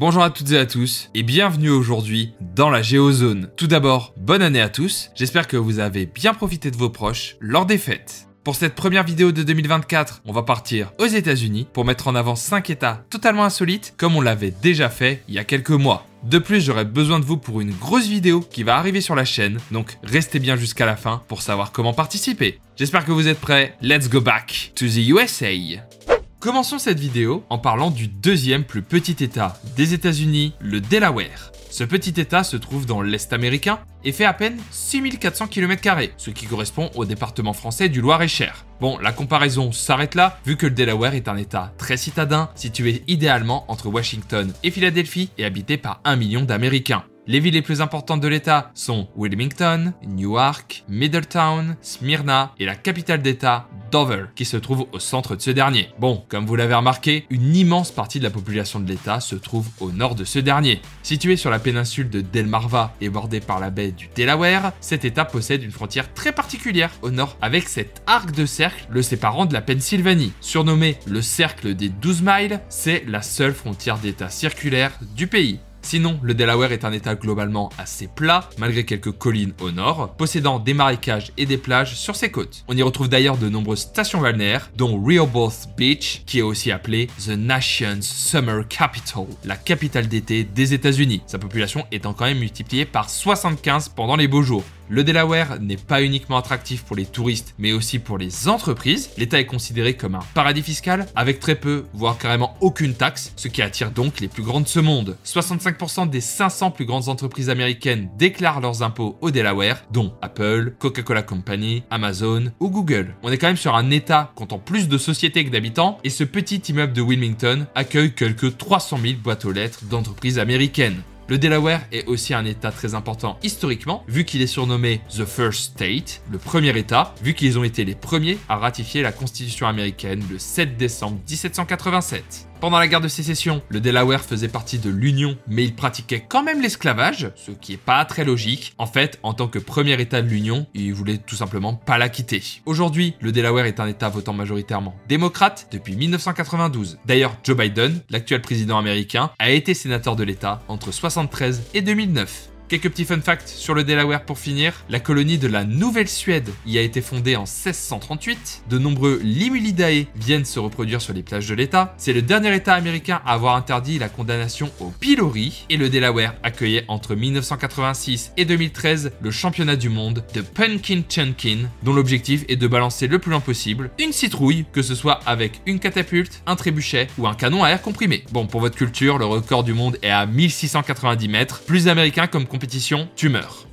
Bonjour à toutes et à tous et bienvenue aujourd'hui dans la Géozone. Tout d'abord, bonne année à tous, j'espère que vous avez bien profité de vos proches lors des fêtes. Pour cette première vidéo de 2024, on va partir aux États-Unis pour mettre en avant 5 États totalement insolites comme on l'avait déjà fait il y a quelques mois. De plus, j'aurai besoin de vous pour une grosse vidéo qui va arriver sur la chaîne, donc restez bien jusqu'à la fin pour savoir comment participer. J'espère que vous êtes prêts, let's go back to the USA. Commençons cette vidéo en parlant du deuxième plus petit État des États-Unis, le Delaware. Ce petit État se trouve dans l'Est américain et fait à peine 6400 km², ce qui correspond au département français du Loir-et-Cher. Bon, la comparaison s'arrête là, vu que le Delaware est un État très citadin, situé idéalement entre Washington et Philadelphie et habité par 1 million d'Américains. Les villes les plus importantes de l'État sont Wilmington, Newark, Middletown, Smyrna et la capitale d'État, Dover, qui se trouve au centre de ce dernier. Bon, comme vous l'avez remarqué, une immense partie de la population de l'État se trouve au nord de ce dernier. Situé sur la péninsule de Delmarva et bordé par la baie du Delaware, cet État possède une frontière très particulière au nord avec cet arc de cercle le séparant de la Pennsylvanie. Surnommé le cercle des 12 miles, c'est la seule frontière d'État circulaire du pays. Sinon, le Delaware est un État globalement assez plat, malgré quelques collines au nord, possédant des marécages et des plages sur ses côtes. On y retrouve d'ailleurs de nombreuses stations balnéaires, dont Rehoboth Beach, qui est aussi appelée The Nation's Summer Capital, la capitale d'été des États-Unis, sa population étant quand même multipliée par 75 pendant les beaux jours. Le Delaware n'est pas uniquement attractif pour les touristes, mais aussi pour les entreprises. L'État est considéré comme un paradis fiscal, avec très peu, voire carrément aucune taxe, ce qui attire donc les plus grands de ce monde. 65% des 500 plus grandes entreprises américaines déclarent leurs impôts au Delaware, dont Apple, Coca-Cola Company, Amazon ou Google. On est quand même sur un État comptant plus de sociétés que d'habitants, et ce petit immeuble de Wilmington accueille quelques 300 000 boîtes aux lettres d'entreprises américaines. Le Delaware est aussi un État très important historiquement, vu qu'il est surnommé The First State, le premier État, vu qu'ils ont été les premiers à ratifier la Constitution américaine le 7 décembre 1787. Pendant la guerre de sécession, le Delaware faisait partie de l'Union, mais il pratiquait quand même l'esclavage, ce qui est pas très logique. En fait, en tant que premier État de l'Union, il voulait tout simplement pas la quitter. Aujourd'hui, le Delaware est un État votant majoritairement démocrate depuis 1992. D'ailleurs, Joe Biden, l'actuel président américain, a été sénateur de l'État entre 1973 et 2009. Quelques petits fun facts sur le Delaware pour finir. La colonie de la Nouvelle-Suède y a été fondée en 1638. De nombreux Limulidae viennent se reproduire sur les plages de l'État. C'est le dernier État américain à avoir interdit la condamnation au pilori. Et le Delaware accueillait entre 1986 et 2013 le championnat du monde de Punkin Chunkin, dont l'objectif est de balancer le plus loin possible une citrouille, que ce soit avec une catapulte, un trébuchet ou un canon à air comprimé. Bon, pour votre culture, le record du monde est à 1690 mètres. Plus américain comme compétition, tu meurs.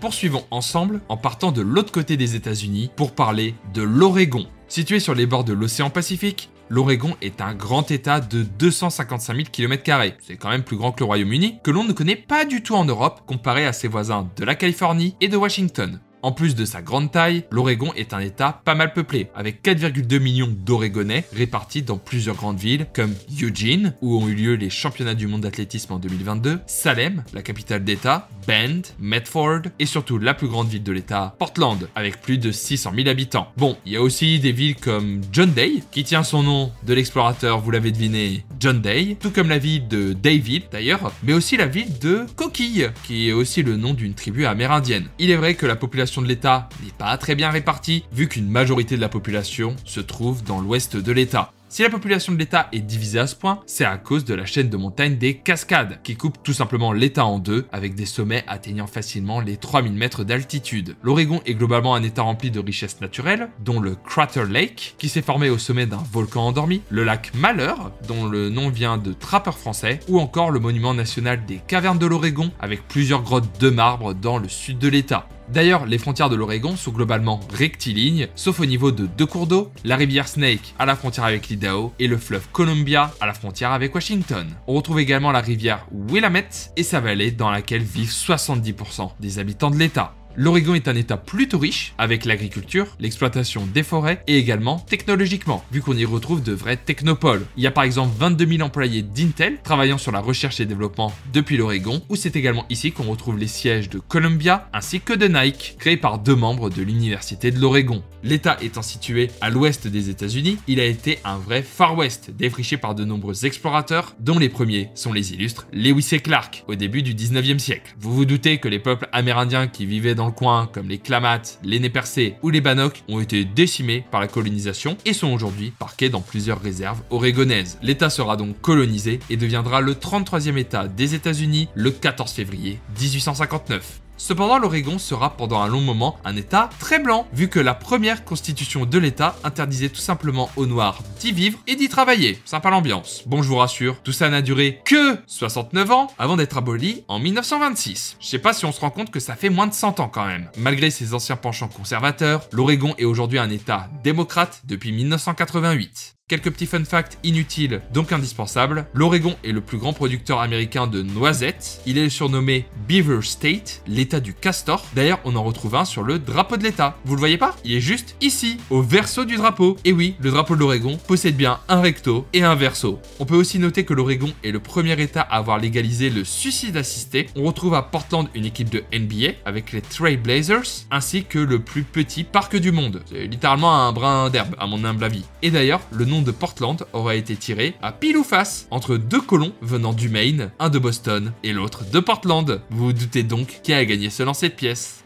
Poursuivons ensemble en partant de l'autre côté des États-Unis pour parler de l'Oregon. Situé sur les bords de l'océan Pacifique, l'Oregon est un grand État de 255 000 km². C'est quand même plus grand que le Royaume-Uni, que l'on ne connaît pas du tout en Europe comparé à ses voisins de la Californie et de Washington. En plus de sa grande taille, l'Oregon est un État pas mal peuplé, avec 4,2 millions d'Oregonais répartis dans plusieurs grandes villes comme Eugene, où ont eu lieu les championnats du monde d'athlétisme en 2022, Salem, la capitale d'État, Bend, Medford, et surtout la plus grande ville de l'État, Portland, avec plus de 600 000 habitants. Bon, il y a aussi des villes comme John Day, qui tient son nom de l'explorateur, vous l'avez deviné, John Day, tout comme la ville de Dayville d'ailleurs, mais aussi la ville de Coquille, qui est aussi le nom d'une tribu amérindienne. Il est vrai que la population de l'État n'est pas très bien répartie, vu qu'une majorité de la population se trouve dans l'ouest de l'État. Si la population de l'État est divisée à ce point, c'est à cause de la chaîne de montagnes des Cascades, qui coupe tout simplement l'État en deux, avec des sommets atteignant facilement les 3000 mètres d'altitude. L'Oregon est globalement un État rempli de richesses naturelles, dont le Crater Lake, qui s'est formé au sommet d'un volcan endormi, le lac Malheur, dont le nom vient de trappeurs français, ou encore le monument national des cavernes de l'Oregon, avec plusieurs grottes de marbre dans le sud de l'État. D'ailleurs, les frontières de l'Oregon sont globalement rectilignes, sauf au niveau de deux cours d'eau, la rivière Snake à la frontière avec l'Idaho et le fleuve Columbia à la frontière avec Washington. On retrouve également la rivière Willamette et sa vallée dans laquelle vivent 70% des habitants de l'État. L'Oregon est un état plutôt riche avec l'agriculture, l'exploitation des forêts et également technologiquement, vu qu'on y retrouve de vrais technopoles. Il y a par exemple 22 000 employés d'Intel travaillant sur la recherche et développement depuis l'Oregon, où c'est également ici qu'on retrouve les sièges de Columbia ainsi que de Nike, créés par 2 membres de l'université de l'Oregon. L'État étant situé à l'ouest des États-Unis, il a été un vrai Far West, défriché par de nombreux explorateurs, dont les premiers sont les illustres Lewis et Clark, au début du 19e siècle. Vous vous doutez que les peuples amérindiens qui vivaient dans le coin, comme les Klamath, les Nez Percés ou les Bannock, ont été décimés par la colonisation et sont aujourd'hui parqués dans plusieurs réserves oregonaises. L'État sera donc colonisé et deviendra le 33e État des États-Unis le 14 février 1859. Cependant, l'Oregon sera pendant un long moment un État très blanc, vu que la première constitution de l'État interdisait tout simplement aux Noirs d'y vivre et d'y travailler. Sympa l'ambiance. Bon, je vous rassure, tout ça n'a duré que 69 ans avant d'être aboli en 1926. Je sais pas si on se rend compte que ça fait moins de 100 ans quand même. Malgré ses anciens penchants conservateurs, l'Oregon est aujourd'hui un État démocrate depuis 1988. Quelques petits fun facts inutiles, donc indispensables. L'Oregon est le plus grand producteur américain de noisettes. Il est surnommé Beaver State, l'état du castor. D'ailleurs, on en retrouve un sur le drapeau de l'état. Vous le voyez pas? Il est juste ici, au verso du drapeau. Et oui, le drapeau de l'Oregon possède bien un recto et un verso. On peut aussi noter que l'Oregon est le premier état à avoir légalisé le suicide assisté. On retrouve à Portland une équipe de NBA avec les Trail Blazers, ainsi que le plus petit parc du monde. C'est littéralement un brin d'herbe, à mon humble avis. Et d'ailleurs, le nom de Portland aura été tiré à pile ou face entre 2 colons venant du Maine, un de Boston et l'autre de Portland. Vous vous doutez donc qui a gagné ce lancer de pièces.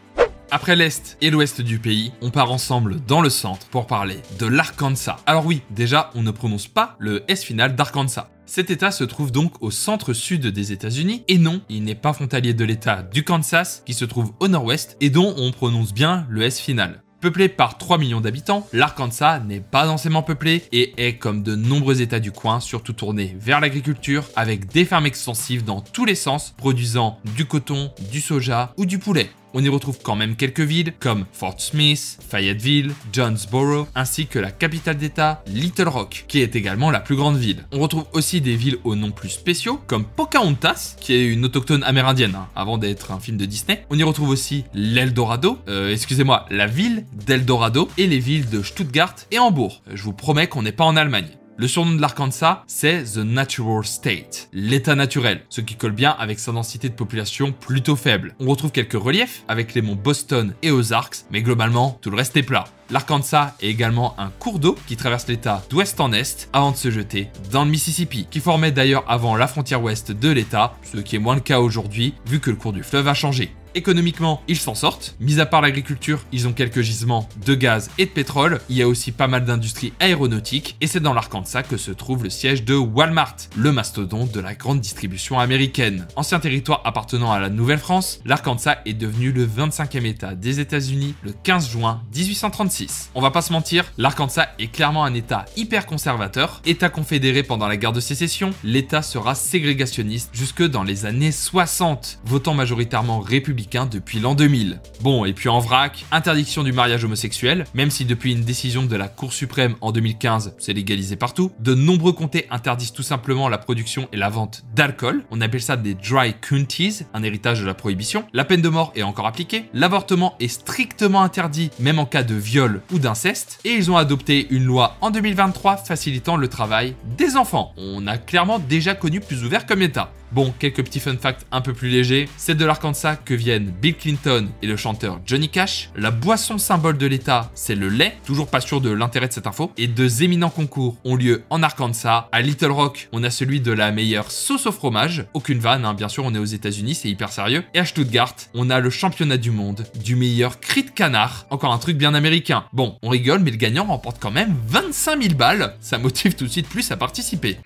Après l'Est et l'Ouest du pays, on part ensemble dans le centre pour parler de l'Arkansas. Alors oui, déjà, on ne prononce pas le S final d'Arkansas. Cet état se trouve donc au centre-sud des États-Unis, et non, il n'est pas frontalier de l'état du Kansas, qui se trouve au nord-ouest, et dont on prononce bien le S final. Peuplé par 3 millions d'habitants, l'Arkansas n'est pas densément peuplé et est, comme de nombreux états du coin, surtout tourné vers l'agriculture, avec des fermes extensives dans tous les sens, produisant du coton, du soja ou du poulet. On y retrouve quand même quelques villes comme Fort Smith, Fayetteville, Jonesboro, ainsi que la capitale d'État, Little Rock, qui est également la plus grande ville. On retrouve aussi des villes aux noms plus spéciaux, comme Pocahontas, qui est une autochtone amérindienne, avant d'être un film de Disney. On y retrouve aussi l'Eldorado, la ville d'Eldorado, et les villes de Stuttgart et Hambourg. Je vous promets qu'on n'est pas en Allemagne. Le surnom de l'Arkansas, c'est The Natural State, l'état naturel, ce qui colle bien avec sa densité de population plutôt faible. On retrouve quelques reliefs avec les monts Boston et Ozarks, mais globalement, tout le reste est plat. L'Arkansas est également un cours d'eau qui traverse l'état d'ouest en est avant de se jeter dans le Mississippi, qui formait d'ailleurs avant la frontière ouest de l'état, ce qui est moins le cas aujourd'hui vu que le cours du fleuve a changé. Économiquement, ils s'en sortent. Mis à part l'agriculture, ils ont quelques gisements de gaz et de pétrole. Il y a aussi pas mal d'industries aéronautiques et c'est dans l'Arkansas que se trouve le siège de Walmart, le mastodonte de la grande distribution américaine. Ancien territoire appartenant à la Nouvelle-France, l'Arkansas est devenu le 25e État des États-Unis le 15 juin 1836. On va pas se mentir, l'Arkansas est clairement un État hyper conservateur. État confédéré pendant la guerre de sécession, l'État sera ségrégationniste jusque dans les années 60, votant majoritairement républicain depuis l'an 2000. Bon, et puis en vrac, interdiction du mariage homosexuel, même si depuis une décision de la Cour suprême en 2015, c'est légalisé partout. De nombreux comtés interdisent tout simplement la production et la vente d'alcool. On appelle ça des dry counties, un héritage de la prohibition. La peine de mort est encore appliquée. L'avortement est strictement interdit, même en cas de viol ou d'inceste. Et ils ont adopté une loi en 2023 facilitant le travail des enfants. On a clairement déjà connu plus ouvert comme État. Bon, quelques petits fun facts un peu plus légers. C'est de l'Arkansas que viennent Bill Clinton et le chanteur Johnny Cash. La boisson symbole de l'État, c'est le lait. Toujours pas sûr de l'intérêt de cette info. Et 2 éminents concours ont lieu en Arkansas. À Little Rock, on a celui de la meilleure sauce au fromage. Aucune vanne, hein, bien sûr, on est aux États-Unis, c'est hyper sérieux. Et à Stuttgart, on a le championnat du monde du meilleur cri de canard. Encore un truc bien américain. Bon, on rigole, mais le gagnant remporte quand même 25 000 balles. Ça motive tout de suite plus à participer.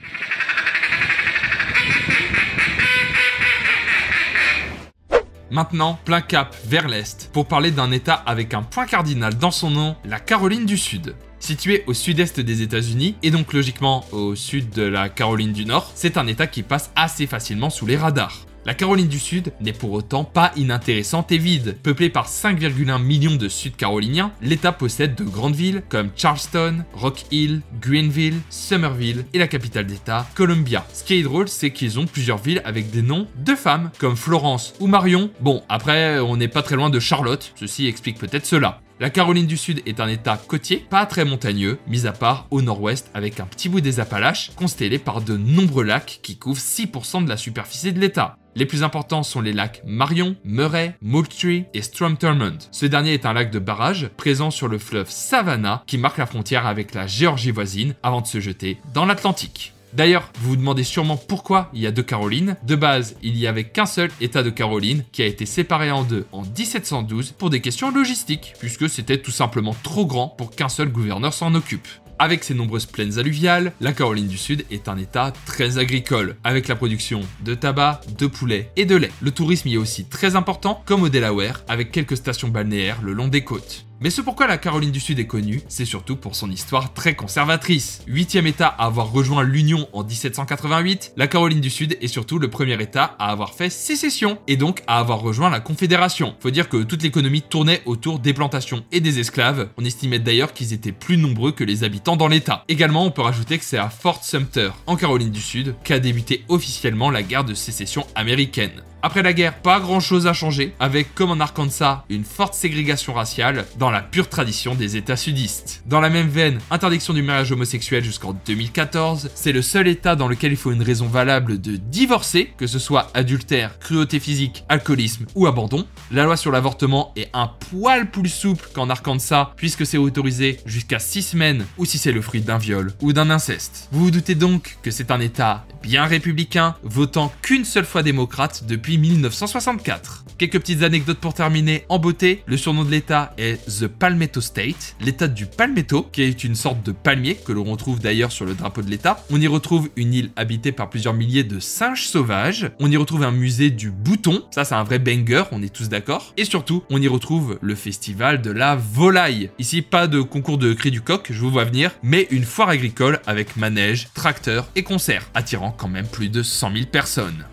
Maintenant, plein cap vers l'Est, pour parler d'un État avec un point cardinal dans son nom, la Caroline du Sud. Situé au sud-est des États-Unis et donc logiquement au sud de la Caroline du Nord, c'est un état qui passe assez facilement sous les radars. La Caroline du Sud n'est pour autant pas inintéressante et vide. Peuplée par 5,1 millions de Sud-Caroliniens, l'État possède de grandes villes comme Charleston, Rock Hill, Greenville, Summerville et la capitale d'État, Columbia. Ce qui est drôle, c'est qu'ils ont plusieurs villes avec des noms de femmes, comme Florence ou Marion. Bon, après, on n'est pas très loin de Charlotte, ceci explique peut-être cela. La Caroline du Sud est un état côtier, pas très montagneux, mis à part au nord-ouest avec un petit bout des Appalaches, constellé par de nombreux lacs qui couvrent 6% de la superficie de l'état. Les plus importants sont les lacs Marion, Murray, Moultrie et Strom Thurmond. Ce dernier est un lac de barrage présent sur le fleuve Savannah qui marque la frontière avec la Géorgie voisine avant de se jeter dans l'Atlantique. D'ailleurs, vous vous demandez sûrement pourquoi il y a deux Carolines. De base, il n'y avait qu'un seul état de Caroline qui a été séparé en deux en 1712 pour des questions logistiques, puisque c'était tout simplement trop grand pour qu'un seul gouverneur s'en occupe. Avec ses nombreuses plaines alluviales, la Caroline du Sud est un état très agricole, avec la production de tabac, de poulet et de lait. Le tourisme y est aussi très important, comme au Delaware, avec quelques stations balnéaires le long des côtes. Mais ce pourquoi la Caroline du Sud est connue, c'est surtout pour son histoire très conservatrice. 8e état à avoir rejoint l'Union en 1788, la Caroline du Sud est surtout le premier état à avoir fait sécession, et donc à avoir rejoint la Confédération. Faut dire que toute l'économie tournait autour des plantations et des esclaves, on estimait d'ailleurs qu'ils étaient plus nombreux que les habitants dans l'état. Également, on peut rajouter que c'est à Fort Sumter, en Caroline du Sud, qu'a débuté officiellement la guerre de sécession américaine. Après la guerre, pas grand chose a changé, avec comme en Arkansas, une forte ségrégation raciale dans la pure tradition des États sudistes. Dans la même veine, interdiction du mariage homosexuel jusqu'en 2014, c'est le seul État dans lequel il faut une raison valable de divorcer, que ce soit adultère, cruauté physique, alcoolisme ou abandon. La loi sur l'avortement est un poil plus souple qu'en Arkansas, puisque c'est autorisé jusqu'à 6 semaines, ou si c'est le fruit d'un viol ou d'un inceste. Vous vous doutez donc que c'est un État bien républicain, votant qu'une seule fois démocrate depuis 1964. Quelques petites anecdotes pour terminer en beauté. Le surnom de l'état est The Palmetto State, l'état du palmetto, qui est une sorte de palmier que l'on retrouve d'ailleurs sur le drapeau de l'état. On y retrouve une île habitée par plusieurs milliers de singes sauvages. On y retrouve un musée du bouton, ça c'est un vrai banger, on est tous d'accord. Et surtout, on y retrouve le festival de la volaille. Ici, pas de concours de cri du coq, je vous vois venir, mais une foire agricole avec manège, tracteurs et concerts, attirant quand même plus de 100 000 personnes.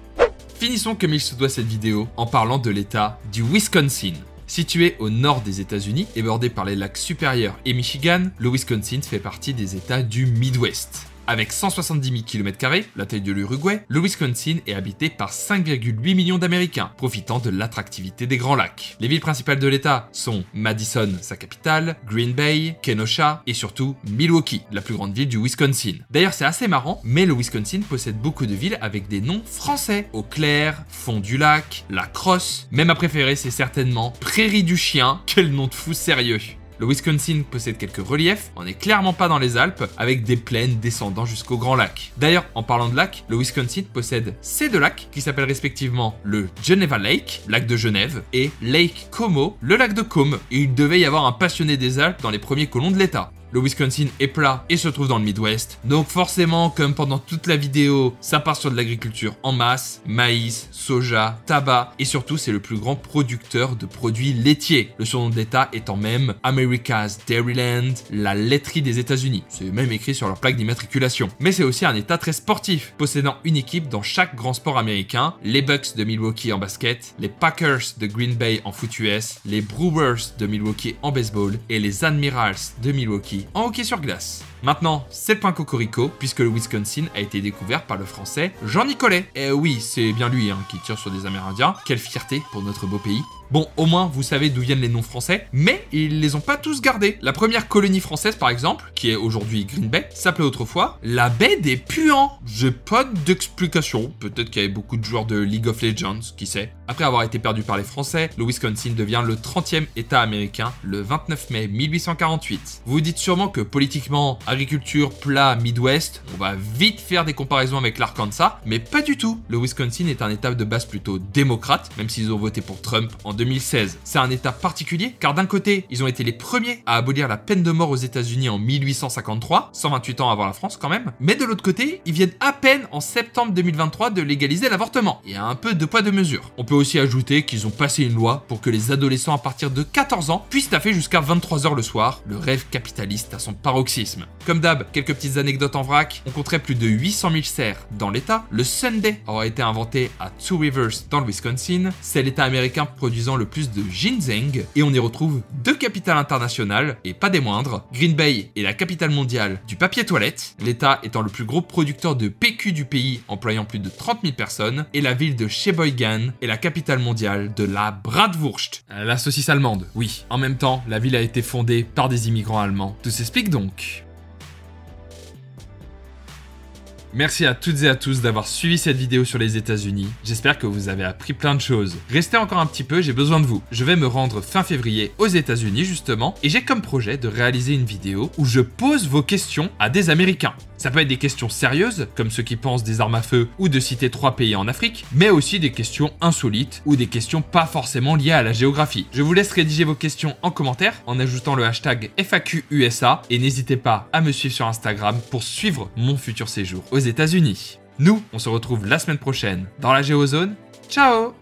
Finissons comme il se doit cette vidéo en parlant de l'état du Wisconsin. Situé au nord des États-Unis et bordé par les lacs Supérieur et Michigan, le Wisconsin fait partie des États du Midwest. Avec 170 000 km², la taille de l'Uruguay, le Wisconsin est habité par 5,8 millions d'Américains, profitant de l'attractivité des Grands Lacs. Les villes principales de l'État sont Madison, sa capitale, Green Bay, Kenosha et surtout Milwaukee, la plus grande ville du Wisconsin. D'ailleurs, c'est assez marrant, mais le Wisconsin possède beaucoup de villes avec des noms français. Eau Claire, Fond du Lac, La Crosse. Même ma préférée, c'est certainement Prairie du Chien. Quel nom de fou sérieux! Le Wisconsin possède quelques reliefs, on n'est clairement pas dans les Alpes, avec des plaines descendant jusqu'au Grand Lac. D'ailleurs, en parlant de lacs, le Wisconsin possède ces deux lacs qui s'appellent respectivement le Geneva Lake, lac de Genève, et Lake Como, le lac de Côme. Et il devait y avoir un passionné des Alpes dans les premiers colons de l'État. Le Wisconsin est plat et se trouve dans le Midwest, donc forcément, comme pendant toute la vidéo, ça part sur de l'agriculture en masse, maïs, soja, tabac, et surtout c'est le plus grand producteur de produits laitiers. Le surnom de l'État étant même America's Dairyland, la laiterie des États-Unis. C'est même écrit sur leur plaque d'immatriculation. Mais c'est aussi un État très sportif, possédant une équipe dans chaque grand sport américain, les Bucks de Milwaukee en basket, les Packers de Green Bay en foot US, les Brewers de Milwaukee en baseball, et les Admirals de Milwaukee en hockey sur glace. Maintenant, c'est le point cocorico, puisque le Wisconsin a été découvert par le français Jean Nicolet. Et oui, c'est bien lui qui tire sur des Amérindiens. Quelle fierté pour notre beau pays. Bon, au moins, vous savez d'où viennent les noms français, mais ils les ont pas tous gardés. La première colonie française, par exemple, qui est aujourd'hui Green Bay, s'appelait autrefois la baie des Puants. J'ai pas d'explication. Peut-être qu'il y avait beaucoup de joueurs de League of Legends, qui sait. Après avoir été perdu par les Français, le Wisconsin devient le 30e État américain le 29 mai 1848. Vous vous dites sûrement que politiquement, agriculture, plat, Midwest, on va vite faire des comparaisons avec l'Arkansas, mais pas du tout. Le Wisconsin est un état de base plutôt démocrate, même s'ils ont voté pour Trump en 2016. C'est un état particulier, car d'un côté, ils ont été les premiers à abolir la peine de mort aux États-Unis en 1853, 128 ans avant la France quand même, mais de l'autre côté, ils viennent à peine en septembre 2023 de légaliser l'avortement. Il y a un peu de poids de mesure. On peut aussi ajouter qu'ils ont passé une loi pour que les adolescents à partir de 14 ans puissent taffer jusqu'à 23h le soir, le rêve capitaliste à son paroxysme. Comme d'hab, quelques petites anecdotes en vrac, on compterait plus de 800 000 serres dans l'état. Le Sunday aura été inventé à Two Rivers dans le Wisconsin, c'est l'état américain produisant le plus de ginseng, et on y retrouve deux capitales internationales, et pas des moindres. Green Bay est la capitale mondiale du papier toilette, l'état étant le plus gros producteur de PQ du pays, employant plus de 30 000 personnes, et la ville de Sheboygan est la capitale mondiale de la bratwurst. La saucisse allemande, oui. En même temps, la ville a été fondée par des immigrants allemands. Tout s'explique donc. Merci à toutes et à tous d'avoir suivi cette vidéo sur les États-Unis. J'espère que vous avez appris plein de choses. Restez encore un petit peu, j'ai besoin de vous. Je vais me rendre fin février aux États-Unis justement, et j'ai comme projet de réaliser une vidéo où je pose vos questions à des Américains. Ça peut être des questions sérieuses, comme ceux qui pensent des armes à feu ou de citer 3 pays en Afrique, mais aussi des questions insolites ou des questions pas forcément liées à la géographie. Je vous laisse rédiger vos questions en commentaire en ajoutant le hashtag FAQUSA et n'hésitez pas à me suivre sur Instagram pour suivre mon futur séjour aux États-Unis. Nous, on se retrouve la semaine prochaine dans la Géozone. Ciao!